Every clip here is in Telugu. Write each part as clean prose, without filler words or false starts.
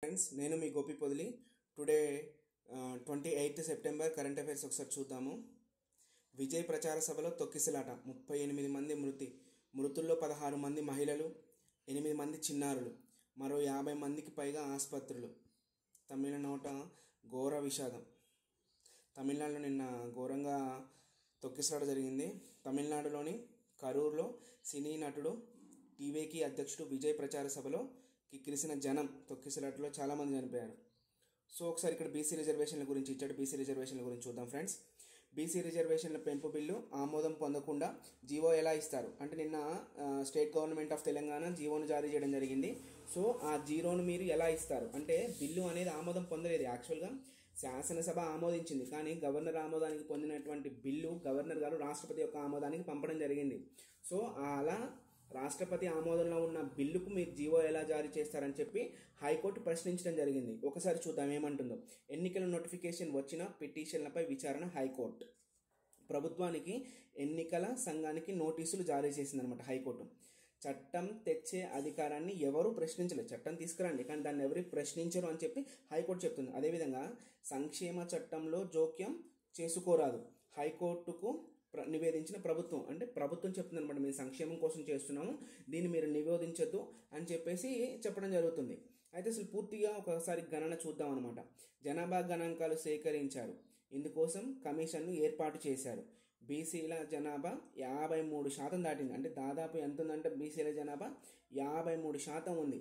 ఫ్రెండ్స్, నేను మీ Gopi Podili. Today 28 September current affairs ఒకసారి చూద్దాము. విజయ్ ప్రచార సభలో తొక్కిసలాట, 38 మంది మృతుల్లో 16 మంది మహిళలు, 8 మంది చిన్నారులు, మరో 50 మందికి పైగా ఆసుపత్రులు. తమిళనాట ఘోర విషాదం. తమిళనాడులో నిన్న ఘోరంగా తొక్కిసలాట జరిగింది. తమిళనాడులోని కరూర్లో సినీ నటుడు టీవీకి అధ్యక్షుడు విజయ్ ప్రచార సభలో కిక్కిరిసిన జనం తొక్కిసలాటలో చాలామంది చనిపోయారు. సో ఒకసారి ఇక్కడ బీసీ రిజర్వేషన్ల గురించి ఇచ్చాడు. బీసీ రిజర్వేషన్ల గురించి చూద్దాం ఫ్రెండ్స్. బీసీ రిజర్వేషన్ల పెంపు బిల్లు ఆమోదం పొందకుండా జీవో ఎలా ఇస్తారు అంటే, నిన్న స్టేట్ గవర్నమెంట్ ఆఫ్ తెలంగాణ జీవోను జారీ చేయడం జరిగింది. సో ఆ జీరోను మీరు ఎలా ఇస్తారు అంటే, బిల్లు అనేది ఆమోదం పొందలేదు. యాక్చువల్గా శాసనసభ ఆమోదించింది, కానీ గవర్నర్ ఆమోదానికి పొందినటువంటి బిల్లు గవర్నర్ గారు రాష్ట్రపతి యొక్క ఆమోదానికి పంపడం జరిగింది. సో అలా రాష్ట్రపతి ఆమోదంలో ఉన్న బిల్లుకు మీరు జీవో ఎలా జారీ చేస్తారని చెప్పి హైకోర్టు ప్రశ్నించడం జరిగింది. ఒకసారి చూద్దాం ఏమంటుందో. ఎన్నికల నోటిఫికేషన్ వచ్చిన పిటిషన్లపై విచారణ హైకోర్టు. ప్రభుత్వానికి ఎన్నికల సంఘానికి నోటీసులు జారీ చేసిందనమాట హైకోర్టు. చట్టం తెచ్చే అధికారాన్ని ఎవరు ప్రశ్నించలేదు. చట్టం తీసుకురండి, కానీ దాన్ని ఎవరు ప్రశ్నించరు అని చెప్పి హైకోర్టు చెప్తుంది. అదేవిధంగా సంక్షేమ చట్టంలో జోక్యం చేసుకోరాదు. హైకోర్టుకు నివేదించిన ప్రభుత్వం, అంటే ప్రభుత్వం చెప్తుంది అనమాట, మేము సంక్షేమం కోసం చేస్తున్నాము, దీన్ని మీరు నివేదించద్దు అని చెప్పేసి చెప్పడం జరుగుతుంది. అయితే అసలు పూర్తిగా ఒకసారి గణన చూద్దాం అనమాట. జనాభా గణాంకాలు సేకరించారు, ఇందుకోసం కమిషన్ను ఏర్పాటు చేశారు. బీసీల జనాభా 53% దాటింది. అంటే దాదాపు ఎంత ఉందంటే బీసీల జనాభా 53% ఉంది.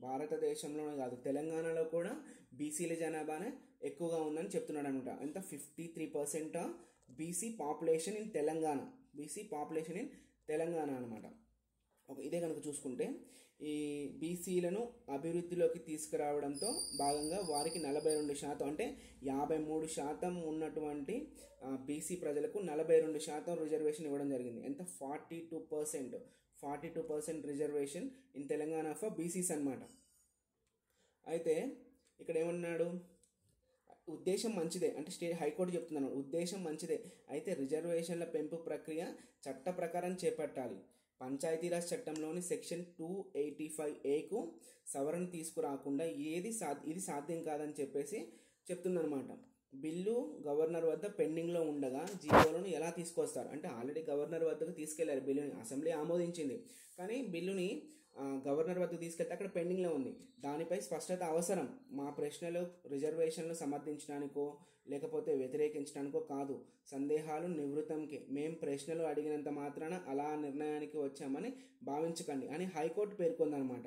భారతదేశంలోనే కాదు, తెలంగాణలో కూడా బీసీల జనాభానే ఎక్కువగా ఉందని చెప్తున్నాడు అనమాట. ఎంత 53% BC population in Telangana. BC population in Telangana అనమాట. ఇదే కనుక చూసుకుంటే, ఈ బీసీలను అభివృద్ధిలోకి తీసుకురావడంతో భాగంగా వారికి 42% అంటే 53% ఉన్నటువంటి బీసీ ప్రజలకు 42% రిజర్వేషన్ ఇవ్వడం జరిగింది. ఎంత 42% reservation in Telangana for BCs అనమాట. అయితే ఇక్కడ ఏమన్నాడు, ఉద్దేశం మంచిదే అంటే హైకోర్టు చెప్తున్నాను, ఉద్దేశం మంచిదే, అయితే రిజర్వేషన్ల పెంపు ప్రక్రియ చట్ట ప్రకారం చేపట్టాలి. పంచాయతీరాజ్ చట్టంలోని సెక్షన్ 285A సవరణ తీసుకురాకుండా ఇది సాధ్యం కాదని చెప్పేసి చెప్తుందనమాట. బిల్లు గవర్నర్ వద్ద పెండింగ్లో ఉండగా జీవోలను ఎలా తీసుకొస్తారు అంటే, ఆల్రెడీ గవర్నర్ వద్దకు తీసుకెళ్లారు బిల్లుని, అసెంబ్లీ ఆమోదించింది, కానీ బిల్లుని గవర్నర్ వద్దకు తీసుకెళ్తే అక్కడ పెండింగ్లో ఉంది. దానిపై స్పష్టత అవసరం. మా ప్రశ్నలు రిజర్వేషన్లు సమర్థించడానికో లేకపోతే వ్యతిరేకించడానికో కాదు, సందేహాలు నివృత్తంకి. మేం ప్రశ్నలు అడిగినంత మాత్రాన అలా నిర్ణయానికి వచ్చామని భావించకండి అని హైకోర్టు పేర్కొందనమాట.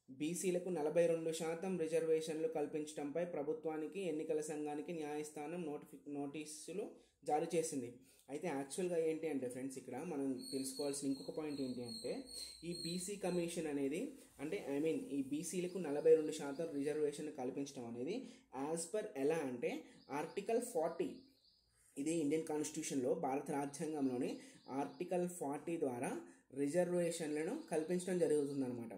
బీసీలకు 42% రిజర్వేషన్లు కల్పించడంపై ప్రభుత్వానికి ఎన్నికల సంఘానికి న్యాయస్థానం నోటీసులు జారీ చేసింది. అయితే యాక్చువల్గా ఏంటి అంటే ఫ్రెండ్స్, ఇక్కడ మనం తెలుసుకోవాల్సిన ఇంకొక పాయింట్ ఏంటి అంటే, ఈ బీసీ కమిషన్ అనేది అంటే ఈ బీసీలకు 42% రిజర్వేషన్ కల్పించడం అనేది యాజ్ పర్ ఎలా అంటే ఆర్టికల్ 40, ఇది ఇండియన్ కాన్స్టిట్యూషన్లో భారత రాజ్యాంగంలోని ఆర్టికల్ 40 ద్వారా రిజర్వేషన్లను కల్పించడం జరుగుతుందన్నమాట.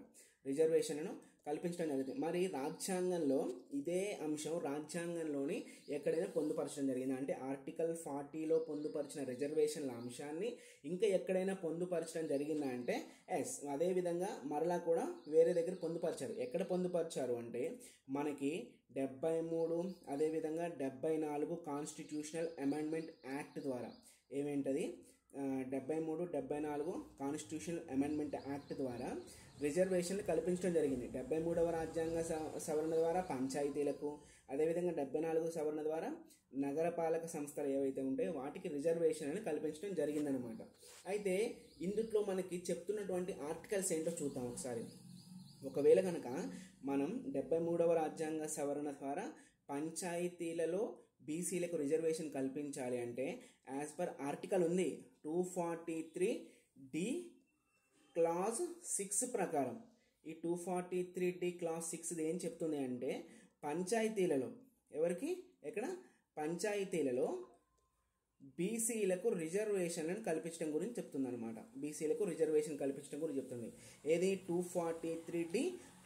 మరి రాజ్యాంగంలో ఇదే అంశం రాజ్యాంగంలోని ఎక్కడైనా పొందుపరచడం జరిగింది అంటే, ఆర్టికల్ 40లో పొందుపరిచిన రిజర్వేషన్ల అంశాన్ని ఇంకా ఎక్కడైనా పొందుపరచడం జరిగిందా అంటే ఎస్. అదేవిధంగా మరలా కూడా వేరే దగ్గర పొందుపరిచారు. ఎక్కడ పొందుపరిచారు అంటే, మనకి 73 అదేవిధంగా 74 కాన్స్టిట్యూషనల్ అమెండ్మెంట్ యాక్ట్ ద్వారా, ఏమేంటది 73, 74 కాన్స్టిట్యూషనల్ అమెండ్మెంట్ యాక్ట్ ద్వారా రిజర్వేషన్లు కల్పించడం జరిగింది. 73వ రాజ్యాంగ సవరణ ద్వారా పంచాయతీలకు, అదేవిధంగా 74 సవరణ ద్వారా నగరపాలక సంస్థలు ఏవైతే ఉంటాయో వాటికి రిజర్వేషన్ అని కల్పించడం జరిగిందనమాట. అయితే ఇందులో మనకి చెప్తున్నటువంటి ఆర్టికల్స్ ఏంటో చూద్దాం ఒకసారి. ఒకవేళ కనుక మనం 73వ రాజ్యాంగ సవరణ ద్వారా పంచాయతీలలో బీసీలకు రిజర్వేషన్ కల్పించాలి అంటే, యాజ్ పర్ ఆర్టికల్ ఉంది 243D క్లాజ్ 6 ప్రకారం, ఈ 243D క్లాజ్ 6 ఏం చెప్తుంది అంటే, పంచాయతీలలో పంచాయతీలలో బీసీలకు రిజర్వేషన్లను కల్పించడం గురించి చెప్తుంది అనమాట. బీసీలకు రిజర్వేషన్ కల్పించడం గురించి చెప్తుంది. ఏది 243D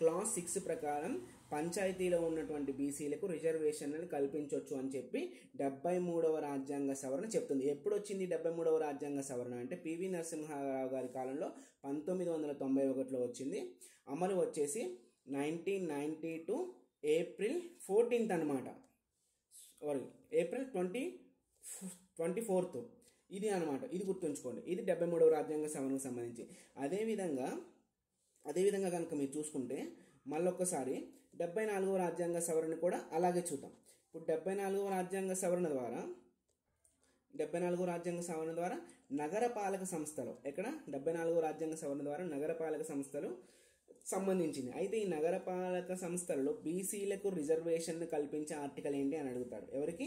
క్లాజ్ 6 ప్రకారం పంచాయతీలో ఉన్నటువంటి బీసీలకు రిజర్వేషన్లను కల్పించవచ్చు అని చెప్పి 73వ రాజ్యాంగ సవరణ చెప్తుంది. ఎప్పుడు వచ్చింది 73వ రాజ్యాంగ సవరణ అంటే, పివి నరసింహారావు గారి కాలంలో 1991లో వచ్చింది. అమలు వచ్చేసి 1992 ఏప్రిల్ 14th అనమాట, సారీ ఏప్రిల్ 24th ఇది అనమాట. ఇది గుర్తుంచుకోండి. ఇది 73వ రాజ్యాంగ సవరణకు సంబంధించి. అదేవిధంగా కనుక మీరు చూసుకుంటే మళ్ళొక్కసారి 74వ రాజ్యాంగ సవరణ కూడా అలాగే చూద్దాం. ఇప్పుడు 74వ రాజ్యాంగ సవరణ ద్వారా నగరపాలక సంస్థలు, ఎక్కడ 74వ రాజ్యాంగ సవరణ ద్వారా నగరపాలక సంస్థలు సంబంధించింది. అయితే ఈ నగరపాలక సంస్థలలో బీసీలకు రిజర్వేషన్లు కల్పించే ఆర్టికల్ ఏంటి అని అడుగుతాడు. ఎవరికి?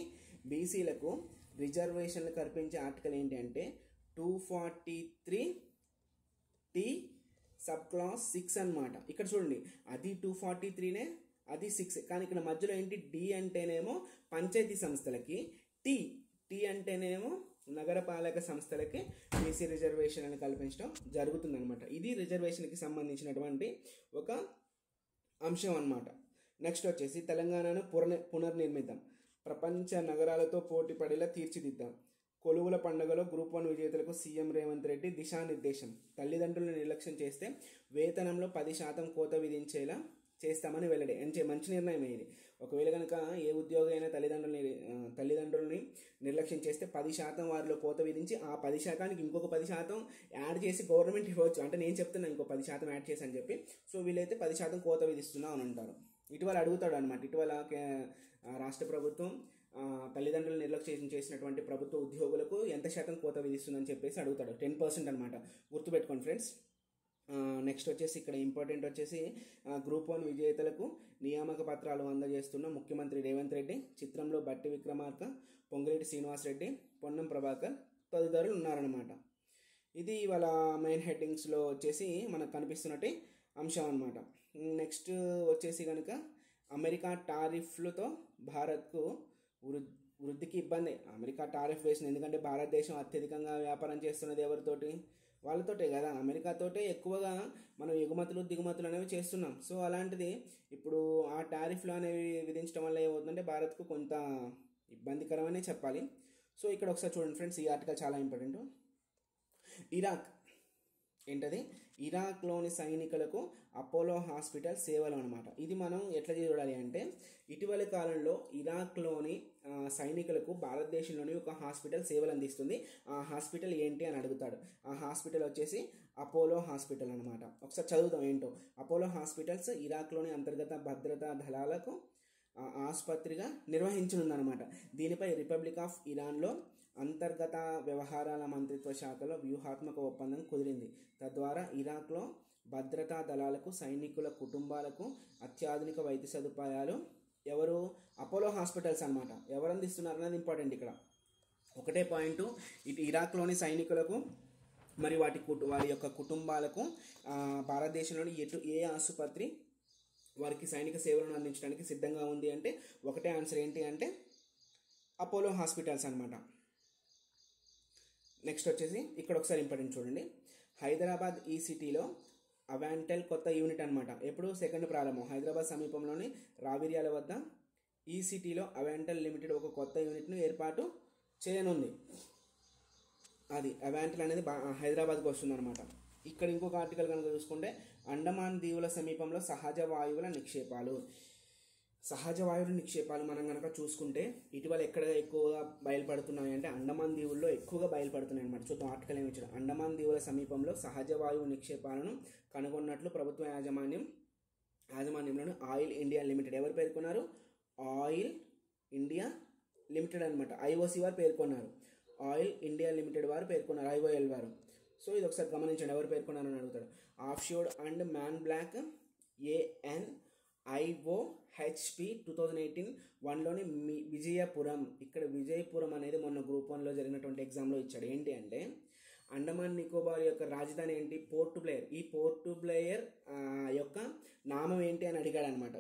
బీసీలకు రిజర్వేషన్లు కల్పించే ఆర్టికల్ ఏంటి అంటే 243T సబ్ క్లాస్ 6 అనమాట. ఇక్కడ చూడండి, అది 243నే, అది 6, కానీ ఇక్కడ మధ్యలో ఏంటి, డి అంటేనేమో పంచాయతీ సంస్థలకి, టీ అంటేనేమో నగరపాలక సంస్థలకి బీసీ రిజర్వేషన్ అని కల్పించడం జరుగుతుందన్నమాట. ఇది రిజర్వేషన్కి సంబంధించినటువంటి ఒక అంశం అన్నమాట. నెక్స్ట్ వచ్చేసి తెలంగాణను పునర్నిర్మిద్దాం, ప్రపంచ నగరాలతో పోటీ పడేలా తీర్చిదిద్దాం, కొలువుల పండుగలో గ్రూప్ 1 విజేతలకు సీఎం రేవంత్ రెడ్డి దిశానిర్దేశం, తల్లిదండ్రులను నిర్లక్ష్యం చేస్తే వేతనంలో 10% కోత విధించేలా చేస్తామని వెల్లడి. మంచి నిర్ణయం ఇది. ఒకవేళ కనుక ఏ ఉద్యోగి అయినా తల్లిదండ్రులని నిర్లక్ష్యం చేస్తే 10% వారిలో కోత విధించి ఆ 10%కి ఇంకొక 10% యాడ్ చేసి గవర్నమెంట్ ఇవ్వచ్చు. అంటే నేను చెప్తున్నా ఇంకో 10% యాడ్ చేసి అని చెప్పి. సో వీళ్ళైతే 10% కోత విధిస్తున్నాం అని అంటారు. ఇటీవల అడుగుతాడు అనమాట. ఇటీవల రాష్ట్ర ప్రభుత్వం తల్లిదండ్రులు నిర్లక్ష్యం చేసినటువంటి ప్రభుత్వ ఉద్యోగులకు ఎంత శాతం కోత విధిస్తుందని చెప్పేసి అడుగుతాడు. 10% అనమాట. గుర్తుపెట్టుకోండి ఫ్రెండ్స్. నెక్స్ట్ వచ్చేసి ఇక్కడ ఇంపార్టెంట్ వచ్చేసి గ్రూప్ 1 విజేతలకు నియామక పత్రాలు అందజేస్తున్న ముఖ్యమంత్రి రేవంత్ రెడ్డి, చిత్రంలో బట్టి విక్రమార్క, పొంగిరెడ్డి శ్రీనివాసరెడ్డి, పొన్నం ప్రభాకర్ తదితరులు ఉన్నారనమాట. ఇది వాళ్ళ మెయిన్ హెడ్డింగ్స్లో వచ్చేసి మనకు కనిపిస్తున్నట్టు అంశం అనమాట. నెక్స్ట్ వచ్చేసి కనుక అమెరికా టారిఫ్లతో భారత్కు వృద్ధికి ఇబ్బంది. అమెరికా టారిఫ్ వేసింది, ఎందుకంటే భారతదేశం అత్యధికంగా వ్యాపారం చేస్తున్నది ఎవరితోటి? వాళ్ళతోటే కదా, అమెరికాతోటే ఎక్కువగా మనం ఎగుమతులు దిగుమతులు అనేవి చేస్తున్నాం. సో అలాంటిది ఇప్పుడు ఆ టారిఫ్లు అనేవి విధించడం వల్ల ఏమవుతుందంటే భారత్కు కొంత ఇబ్బందికరమనే చెప్పాలి. సో ఇక్కడ ఒకసారి చూడండి ఫ్రెండ్స్, ఈ ఆర్టికల్ చాలా ఇంపార్టెంట్. ఇరాక్లోని సైనికులకు అపోలో హాస్పిటల్ సేవలు అనమాట. ఇది మనం ఎట్లా చూడాలి అంటే, ఇటీవలి కాలంలో ఇరాక్లోని సైనికులకు భారతదేశంలోని ఒక హాస్పిటల్ సేవలు అందిస్తుంది. ఆ హాస్పిటల్ ఏంటి అని అడుగుతాడు. ఆ హాస్పిటల్ వచ్చేసి అపోలో హాస్పిటల్ అనమాట. ఒకసారి చదువుదాం ఏంటో. అపోలో హాస్పిటల్స్ ఇరాక్లోని అంతర్గత భద్రతా దళాలకు ఆసుపత్రిగా నిర్వహించనుందనమాట. దీనిపై రిపబ్లిక్ ఆఫ్ ఇరాన్లో అంతర్గత వ్యవహారాల మంత్రిత్వ శాఖలో వ్యూహాత్మక ఒప్పందం కుదిరింది. తద్వారా ఇరాక్లో భద్రతా దళాలకు, సైనికుల కుటుంబాలకు అత్యాధునిక వైద్య సదుపాయాలు అపోలో హాస్పిటల్స్ అనమాట. ఎవరు అందిస్తున్నారు అనేది ఇంపార్టెంట్ ఇక్కడ. ఒకటే పాయింట్, ఇటు ఇరాక్లోని సైనికులకు మరి వారి యొక్క కుటుంబాలకు భారతదేశంలోని ఏ ఆసుపత్రి వారికి సైనిక సేవలను అందించడానికి సిద్ధంగా ఉంది అంటే ఒకటే ఆన్సర్ ఏంటి అంటే అపోలో హాస్పిటల్స్ అనమాట. నెక్స్ట్ వచ్చేసి ఇక్కడ ఒకసారి ఇంపార్టెంట్ చూడండి. హైదరాబాద్ ఈ సిటీలో అవాంటెల్ కొత్త యూనిట్ అనమాట. ఎప్పుడు? 2nd ప్రారంభం. హైదరాబాద్ సమీపంలోని రావిర్యాల వద్ద ఈ సిటీలో అవాంటెల్ లిమిటెడ్ ఒక కొత్త యూనిట్ను ఏర్పాటు చేయనుంది. అది అవాంటెల్ అనేది హైదరాబాద్కి వస్తుంది అనమాట. ఇక్కడ ఇంకొక ఆర్టికల్ కనుక చూసుకుంటే, అండమాన్ దీవుల సమీపంలో సహజ వాయువుల నిక్షేపాలు మనం కనుక చూసుకుంటే ఇటీవల ఎక్కడ ఎక్కువగా బయలుపడుతున్నాయి అంటే అండమాన్ దీవుల్లో ఎక్కువగా బయలుపడుతున్నాయి అనమాట. చూద్దాం ఆర్టికల్ ఏమి ఇచ్చారు. అండమాన్ దీవుల సమీపంలో సహజ వాయువు నిక్షేపాలను కనుగొన్నట్లు ప్రభుత్వ యాజమాన్యంలోని ఆయిల్ ఇండియా లిమిటెడ్ ఎవరు పేర్కొన్నారు? ఆయిల్ ఇండియా లిమిటెడ్ అనమాట. ఐఓసి వారు పేర్కొన్నారు. ఆయిల్ ఇండియా లిమిటెడ్ వారు పేర్కొన్నారు, ఐఓఎల్ వారు. సో ఇది ఒకసారి గమనించండి, ఎవరు పేర్కొన్నారని అడుగుతాడు. Offshore Andaman block ANIOHP 2018-1లోని విజయపురం. ఇక్కడ విజయపురం అనేది మొన్న గ్రూప్ 1లో జరిగినటువంటి ఎగ్జామ్లో ఇచ్చాడు. ఏంటి అంటే అండమాన్ నికోబార్ యొక్క రాజధాని ఏంటి? Port Blair. ఈ పోర్ట్ బ్లేయర్ యొక్క నామం ఏంటి అని అడిగాడు అనమాట.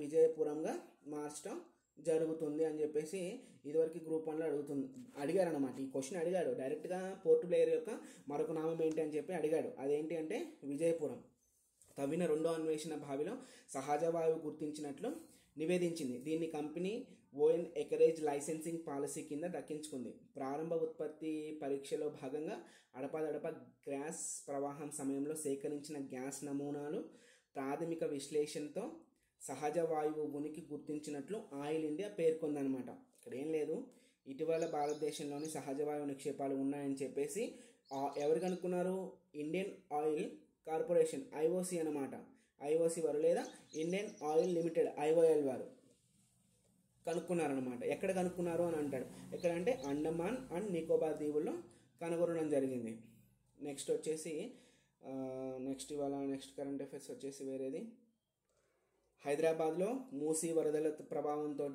విజయపురంగా మార్చడం జరుగుతుంది అని చెప్పేసి ఇదివరకు గ్రూప్ 1లో అడిగారు అనమాట. ఈ క్వశ్చన్ అడిగాడు డైరెక్ట్గా. పోర్ట్ బ్లేయర్ యొక్క మరొక నామం ఏంటి అని చెప్పి అడిగాడు. అదేంటి అంటే విజయపురం. తవ్విన 2వ అన్వేషణ బావిలో సహజ వాయువు గుర్తించినట్లు నివేదించింది. దీన్ని కంపెనీ ఓఎన్ ఎకరేజ్ లైసెన్సింగ్ పాలసీ కింద దక్కించుకుంది. ప్రారంభ ఉత్పత్తి పరీక్షలో భాగంగా అడపాదడప గ్యాస్ ప్రవాహం సమయంలో సేకరించిన గ్యాస్ నమూనాలు ప్రాథమిక విశ్లేషణతో సహజ వాయువు ఉనికి గుర్తించినట్లు ఆయిల్ ఇండియా పేర్కొందనమాట. ఇక్కడ ఏం లేదు, ఇటీవల భారతదేశంలోని సహజ వాయువు నిక్షేపాలు ఉన్నాయని చెప్పేసి ఎవరు కనుక్కున్నారు? ఇండియన్ ఆయిల్ కార్పొరేషన్ ఐఓసి అనమాట. ఐఓసి వారు లేదా ఇండియన్ ఆయిల్ లిమిటెడ్ ఐఓఎల్ వారు కనుక్కున్నారనమాట. ఎక్కడ కనుక్కున్నారు అని అంటాడు. ఎక్కడంటే అండమాన్ అండ్ నికోబార్ దీవుల్లో కనుగొనడం జరిగింది. నెక్స్ట్ వచ్చేసి నెక్స్ట్ కరెంట్ అఫైర్స్ వచ్చేసి వేరేది. హైదరాబాద్లో మూసీ వరదల ప్రభావంతో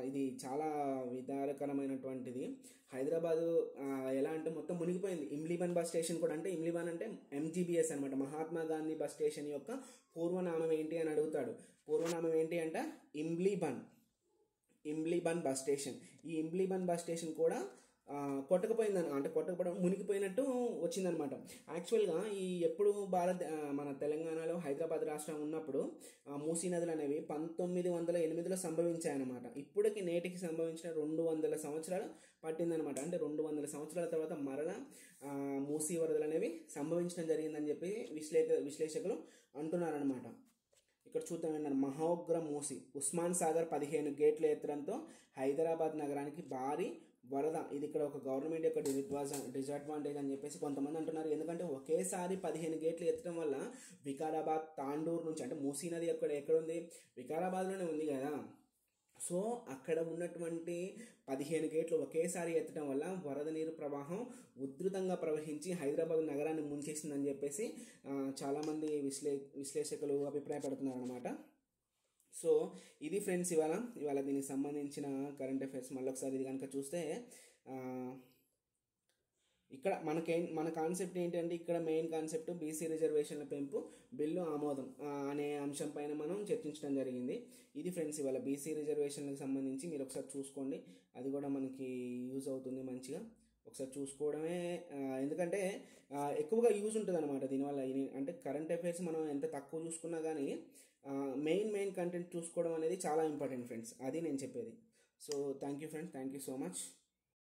ఇది చాలా విధానకరమైనటువంటిది. హైదరాబాదు ఎలా అంటే మొత్తం మునిగిపోయింది. ఇమ్లీబన్ బస్ స్టేషన్ కూడా, అంటే ఇమ్లీబన్ అంటే ఎంజీబీఎస్ అనమాట, మహాత్మా గాంధీ బస్ స్టేషన్ యొక్క పూర్వనామం ఏంటి అని అడుగుతాడు. పూర్వనామం ఏంటి అంటే ఇమ్లీబన్ బస్ స్టేషన్. ఈ ఇమ్లీబన్ బస్ స్టేషన్ కూడా కొట్టకపోయిందని, అంటే కొట్టకపోవడం మునిగిపోయినట్టు వచ్చిందనమాట. యాక్చువల్గా ఎప్పుడు మన తెలంగాణలో హైదరాబాద్ రాష్ట్రం ఉన్నప్పుడు మూసీ నదులు అనేవి 1908లో సంభవించాయన్నమాట. ఇప్పటికి నేటికి సంభవించిన 200 సంవత్సరాలు పట్టిందనమాట. అంటే 200 సంవత్సరాల తర్వాత మరలా మూసీ వరదలు అనేవి సంభవించడం జరిగిందని చెప్పి విశ్లేషకులు అంటున్నారనమాట. ఇక్కడ చూద్దాం ఏంటంటే మహోగ్ర మూసీ ఉస్మాన్ సాగర్ 15 గేట్ల ఎత్తడంతో హైదరాబాద్ నగరానికి భారీ వరద. ఇది ఇక్కడ ఒక గవర్నమెంట్ యొక్క డిసడ్వాంటేజ్ అని చెప్పేసి కొంతమంది అంటున్నారు. ఎందుకంటే ఒకేసారి 15 గేట్లు ఎత్తడం వల్ల వికారాబాద్, తాండూరు నుంచి, అంటే మూసీ నది ఎక్కడ ఉంది? వికారాబాద్లోనే ఉంది కదా. సో అక్కడ ఉన్నటువంటి 15 గేట్లు ఒకేసారి ఎత్తడం వల్ల వరద నీరు ప్రవాహం ఉధృతంగా ప్రవహించి హైదరాబాద్ నగరాన్ని ముంచేసిందని చెప్పేసి చాలామంది విశ్లేషకులు అభిప్రాయపడుతున్నారు అనమాట. సో ఇది ఫ్రెండ్స్ ఇవాళ దీనికి సంబంధించిన కరెంట్ అఫైర్స్. మళ్ళీ ఒకసారి ఇది కనుక చూస్తే ఇక్కడ మన కాన్సెప్ట్ ఏంటంటే, ఇక్కడ మెయిన్ కాన్సెప్ట్ బీసీ రిజర్వేషన్ల పెంపు బిల్లు ఆమోదం అనే అంశం పైన మనం చర్చించడం జరిగింది. ఇది ఫ్రెండ్స్ ఇవాళ బీసీ రిజర్వేషన్లకు సంబంధించి. మీరు ఒకసారి చూసుకోండి, అది కూడా మనకి యూజ్ అవుతుంది మంచిగా. ఒకసారి చూసుకోవడమే, ఎందుకంటే ఎక్కువగా యూజ్ ఉంటుంది అనమాట దీనివల్ల. అంటే కరెంట్ అఫైర్స్ మనం ఎంత తక్కువ చూసుకున్నా కానీ మెయిన్ కంటెంట్ చూసుకోవడం అనేది చాలా ఇంపార్టెంట్ ఫ్రెండ్స్, అది నేను చెప్పేది. So thank you friends, thank you so much.